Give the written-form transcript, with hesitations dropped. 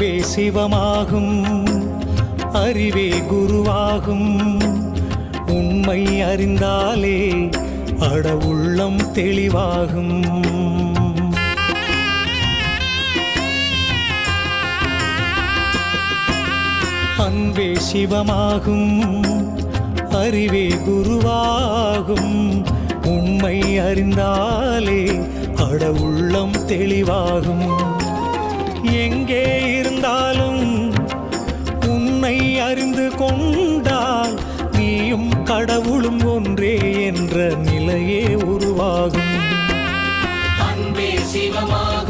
அன்பே சிவமாகும், அறிவே குருவாகும். உண்மை அறிந்தாலே அட உள்ளம் தெளிவாகும். அன்பே சிவமாகும், அறிவே குருவாகும். உண்மை அறிந்தாலே அட உள்ளம் தெளிவாகும். எங்கே இருந்தாலும் உன்னை அறிந்து கொண்டால் நீயும் கடவுளும் ஒன்றே என்ற நிலையே உருவாகும். அன்பே சிவமாகும்.